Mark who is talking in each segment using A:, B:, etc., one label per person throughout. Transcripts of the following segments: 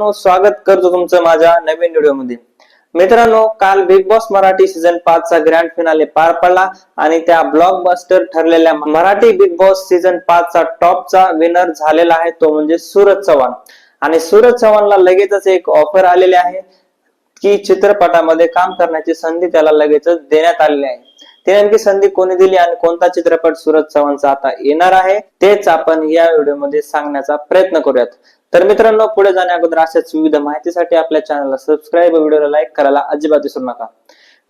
A: मित्रांनो, स्वागत करतो तुमचं माझ्या नवीन व्हिडिओ मध्ये। मित्रांनो, काल बिग बॉस मराठी सीझन 5 चा ग्रँड फिनाले पार पडला आणि त्या ब्लॉकबस्टर ठरलेल्या मराठी बिग बॉस सीझन 5 चा टॉपचा विनर झालेला आहे, तो म्हणजे सूरज चव्हाण। आणि सूरज चव्हाणला लगेचच एक ऑफर आलेली आहे की चित्रपटामध्ये काम करण्याची संधी त्याला लगेचच देण्यात आलेली आहे। ती नेमकी संधी कोणी दिली आणि कोणता चित्रपट सूरज चव्हाणचा आता येणार आहे तेच आपण या व्हिडिओमध्ये सांगण्याचा प्रयत्न करूयात। तर मित्रांनो, पुढे जाण्या अगोदर अशाच विविध माहितीसाठी आपल्या चॅनलला सबस्क्राइब, व्हिडिओला लाईक करायला अजिबात विसरू नका।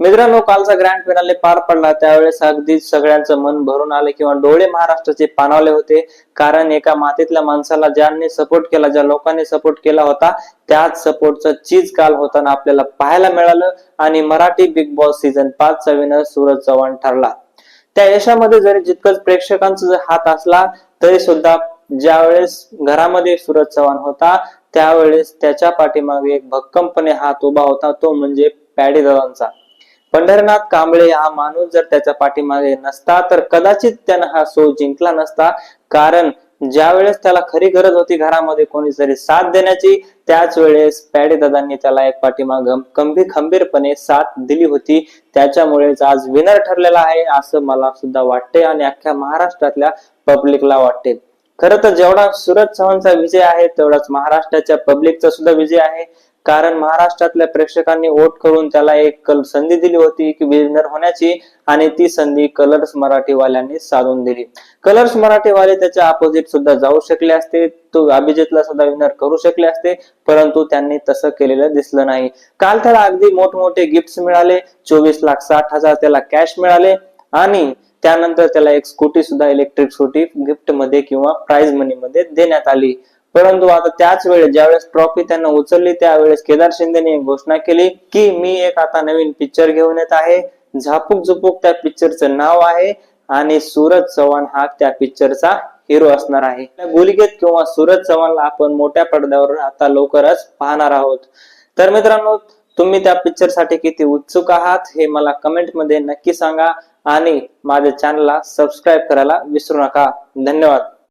A: मित्रांनो, कालचा ग्रँड फिनाले पार पडला त्यावेळेस अगदी सगळ्यांचं मन भरून आले किंवा डोळे महाराष्ट्राचे पाणावले होते, कारण एका मातीतल्या माणसाला ज्यांनी सपोर्ट केला, ज्या लोकांनी सपोर्ट केला होता त्याच सपोर्टचं चीज काल होताना आपल्याला पाहायला मिळालं आणि मराठी बिग बॉस सीझन 5 चा विनर सूरज चव्हाण ठरला। त्या यशामध्ये जरी जितकंच प्रेक्षकांचा हात असला तरी सुद्धा ज्यावेळेस घरामध्ये सूरज चव्हाण होता त्यावेळेस त्याच्या पाठीमागे एक भक्कमपणे हात उभा होता, तो म्हणजे पॅडी दादांचा। पंढरीनाथ कांबळे हा माणूस जर त्याच्या पाठीमागे नसता तर कदाचित त्यानं हा शो जिंकला नसता, कारण ज्या वेळेस त्याला खरी गरज होती घरामध्ये कोणीतरी साथ देण्याची त्याच वेळेस पॅडी दादांनी त्याला एक पाठीमाग खंबीरपणे साथ दिली होती। त्याच्यामुळेच आज विनर ठरलेला आहे असं मला सुद्धा वाटते आणि अख्ख्या महाराष्ट्रातल्या पब्लिकला वाटते। खरं तर जेवढा सूरज चव्हाणचा विजय आहे तेवढाच महाराष्ट्राच्या पब्लिकचा सुद्धा विजय आहे, कारण महाराष्ट्रातल्या प्रेक्षकांनी वोट करून त्याला एक संधी दिली होती की विनर होण्याची आणि ती संधी कलर्स मराठीवाल्यांनी साधून दिली। कलर्स मराठीवाले त्याच्या अपोजिट सुद्धा जाऊ शकले असते, तो अभिजितला सुद्धा विनर करू शकले असते, परंतु त्यांनी तसं केलेलं दिसलं नाही। काल त्याला अगदी मोठमोठे गिफ्ट्स मिळाले, 24,60,000 त्याला कॅश मिळाले आणि त्यानंतर त्याला एक स्कूटी सुद्धा, इलेक्ट्रिक स्कूटी गिफ्ट मध्ये किंवा प्राइज मनी मध्ये देण्यात आली। परंतु आता त्याच वेळेस ज्यावेळेस ट्रॉफी त्यांना उचलली त्यावेळेस केदार शिंदेने एक घोषणा केली की मी एक आता नवीन पिक्चर घेऊन येत आहे, झापूक झुपूक त्या पिक्चरचं नाव आहे आणि सूरज चव्हाण हा त्या पिक्चरचा हिरो असणार आहे। गुलगेत किंवा सूरज चव्हाणला आपण मोठ्या पडद्यावर आता लवकरच पाहणार आहोत। तर मित्रांनो, तुम्ही त्या पिक्चर साठी किती उत्सुक आहात हे मला कमेंट मध्ये नक्की सांगा आणि माझ्या चॅनलला सबस्क्राइब करायला विसरू नका। धन्यवाद।